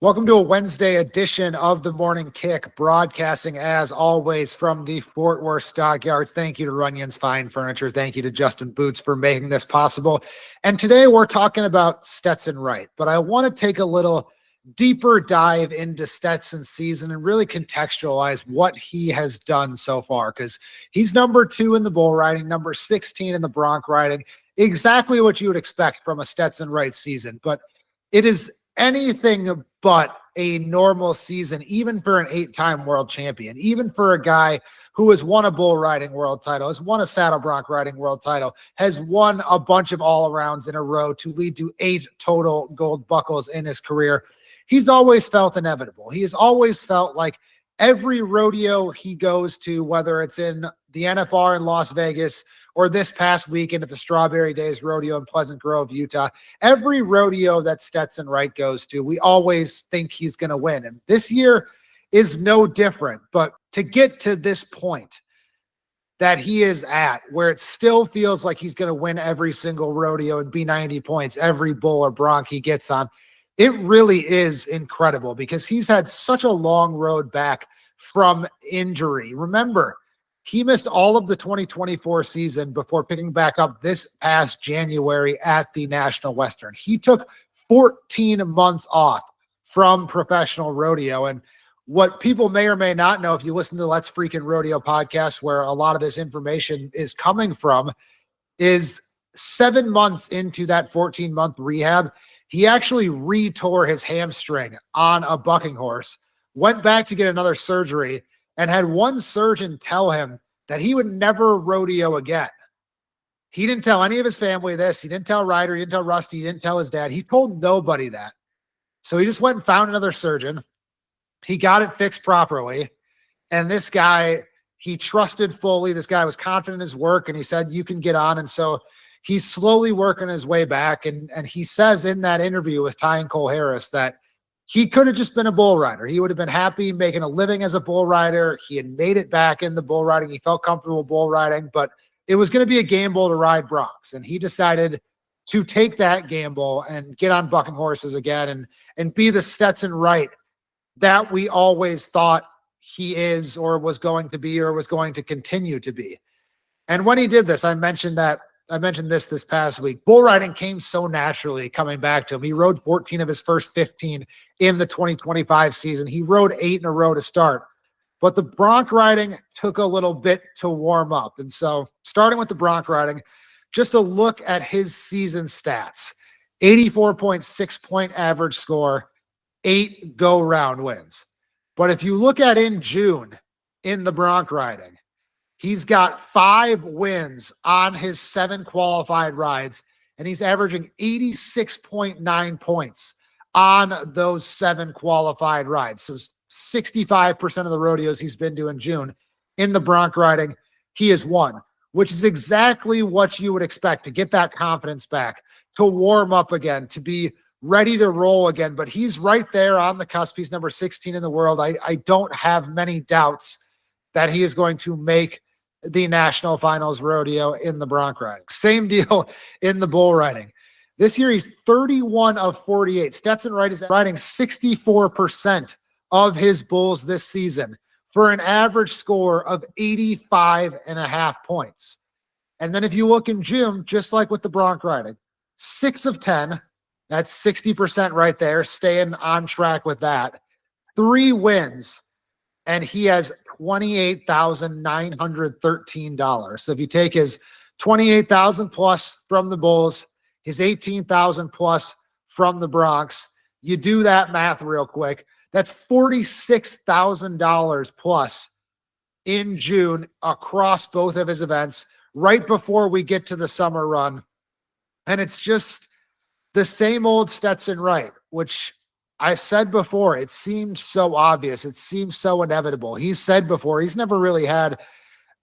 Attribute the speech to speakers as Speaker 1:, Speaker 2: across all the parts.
Speaker 1: Welcome to a Wednesday edition of the Morning Kick, broadcasting as always from the Fort Worth Stockyards. Thank you to Runyon's Fine Furniture. Thank you to Justin Boots for making this possible. And today we're talking about Stetson Wright, but I want to take a little deeper dive into Stetson's season and really contextualize what he has done so far, because he's number 2 in the bull riding, number 16 in the bronc riding, exactly what you would expect from a Stetson Wright season. But it is anything but a normal season, even for an 8-time world champion, even for a guy who has won a bull riding world title, has won a saddle bronc riding world title, has won a bunch of all-arounds in a row to lead to 8 total gold buckles in his career. He's always felt inevitable. He has always felt like every rodeo he goes to, whether it's in the NFR in Las Vegas or this past weekend at the Strawberry Days Rodeo in Pleasant Grove, Utah, every rodeo that Stetson Wright goes to, we always think he's going to win. And this year is no different. But to get to this point that he is at, where it still feels like he's going to win every single rodeo and be 90 points every bull or bronc he gets on, it really is incredible because he's had such a long road back from injury. Remember, he missed all of the 2024 season before picking back up this past January at the National Western. He took 14 months off from professional rodeo. And what people may or may not know, if you listen to the Let's Freakin' Rodeo podcast, where a lot of this information is coming from, is 7 months into that 14-month rehab, he actually re-tore his hamstring on a bucking horse, went back to get another surgery, and had one surgeon tell him that he would never rodeo again. He didn't tell any of his family this. He didn't tell Ryder. He didn't tell Rusty. He didn't tell his dad. He told nobody that. So he just went and found another surgeon. He got it fixed properly. And this guy, he trusted fully. This guy was confident in his work, and he said, you can get on. And so he's slowly working his way back. And he says in that interview with Ty and Cole Harris that he could have just been a bull rider. He would have been happy making a living as a bull rider. He had made it back in the bull riding. He felt comfortable bull riding, but it was going to be a gamble to ride broncs. And he decided to take that gamble and get on bucking horses again and be the Stetson Wright that we always thought he is or was going to be or was going to continue to be. And when he did this, I mentioned this past week. Bull riding came so naturally coming back to him. He rode 14 of his first 15 in the 2025 season. He rode 8 in a row to start. But the bronc riding took a little bit to warm up. And so starting with the bronc riding, just a look at his season stats. 84.6 point average score, 8 go-round wins. But if you look at in June in the bronc riding, he's got 5 wins on his 7 qualified rides, and he's averaging 86.9 points on those 7 qualified rides. So 65% of the rodeos he's been to in June in the bronc riding, he has won, which is exactly what you would expect to get that confidence back, to warm up again, to be ready to roll again. But he's right there on the cusp. He's number 16 in the world. I don't have many doubts that he is going to make the national finals rodeo in the bronc riding. Same deal in the bull riding. This year, he's 31 of 48. Stetson Wright is riding 64% of his bulls this season for an average score of 85.5 points. And then if you look in June, just like with the bronc riding, 6 of 10, that's 60% right there, staying on track with that. 3 wins, and he has $28,913. So if you take his $28,000 plus from the bulls, his $18,000 plus from the broncs, you do that math real quick, that's $46,000 plus in June across both of his events right before we get to the summer run. And it's just the same old Stetson Wright, which I said before, it seemed so obvious. It seemed so inevitable. He said before, he's never really had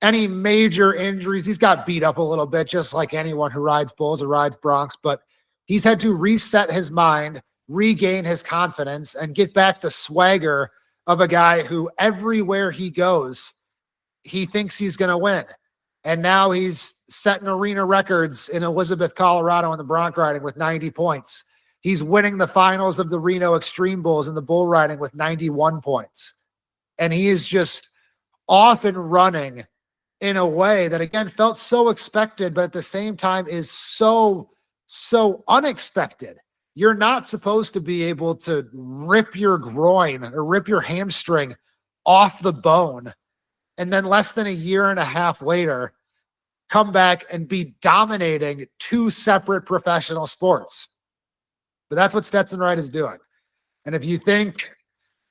Speaker 1: any major injuries. He's got beat up a little bit, just like anyone who rides bulls or rides broncs, but he's had to reset his mind, regain his confidence, and get back the swagger of a guy who everywhere he goes, he thinks he's going to win. And now he's setting arena records in Elizabeth, Colorado in the bronc riding with 90 points. He's winning the finals of the Reno Extreme Bulls in the bull riding with 91 points. And he is just off and running in a way that, again, felt so expected, but at the same time is so unexpected. You're not supposed to be able to rip your groin or rip your hamstring off the bone and then less than a year and a half later come back and be dominating two separate professional sports. But that's what Stetson Wright is doing. And if you think,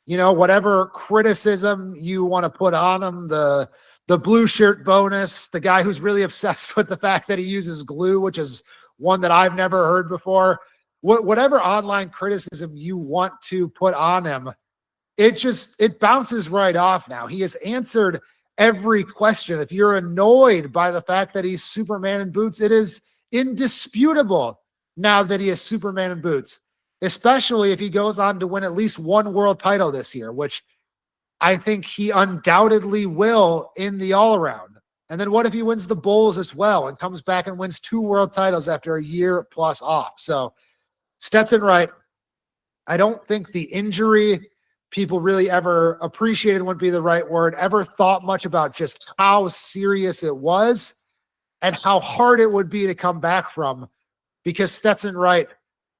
Speaker 1: whatever criticism you want to put on him, the blue shirt bonus, the guy who's really obsessed with the fact that he uses glue, which is one that I've never heard before, whatever online criticism you want to put on him, it bounces right off now. He has answered every question. If you're annoyed by the fact that he's Superman in boots, it is indisputable now that he is Superman in boots, especially if he goes on to win at least one world title this year, which I think he undoubtedly will in the all-around. And then what if he wins the Bulls as well and comes back and wins 2 world titles after a year plus off? So Stetson Wright, I don't think the injury people really ever appreciated wouldn't be the right word, ever thought much about just how serious it was and how hard it would be to come back from, because Stetson Wright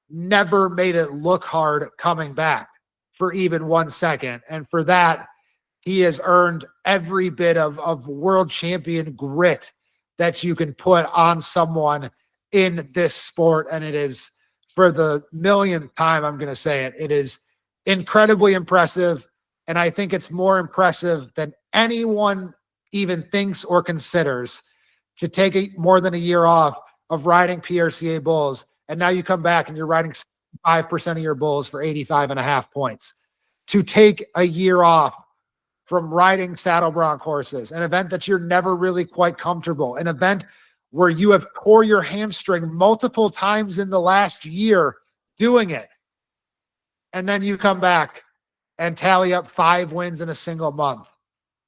Speaker 1: never made it look hard coming back for even 1 second. And for that, he has earned every bit of world champion grit that you can put on someone in this sport. And it is, for the millionth time, I'm going to say it, it is incredibly impressive. And I think it's more impressive than anyone even thinks or considers, to take more than a year off of riding PRCA bulls. And now you come back and you're riding 5% of your bulls for 85.5 points. To take a year off from riding saddle bronc horses, an event that you're never really quite comfortable, an event where you have tore your hamstring multiple times in the last year doing it. And then you come back and tally up 5 wins in a single month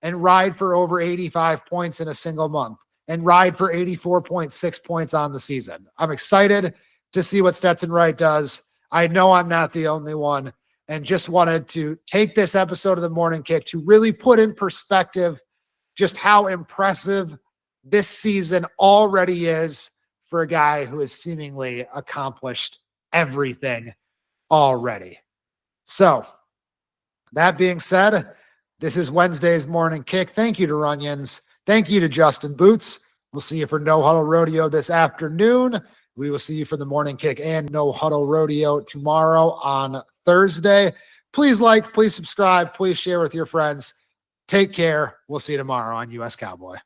Speaker 1: and ride for over 85 points in a single month and ride for 84.6 points on the season. I'm excited to see what Stetson Wright does. I know I'm not the only one, and just wanted to take this episode of the Morning Kick to really put in perspective just how impressive this season already is for a guy who has seemingly accomplished everything already. So that being said, this is Wednesday's Morning Kick. Thank you to Runyons. Thank you to Justin Boots. We'll see you for No Huddle Rodeo this afternoon. We will see you for the Morning Kick and No Huddle Rodeo tomorrow on Thursday. Please like, please subscribe, please share with your friends. Take care. We'll see you tomorrow on US Cowboy.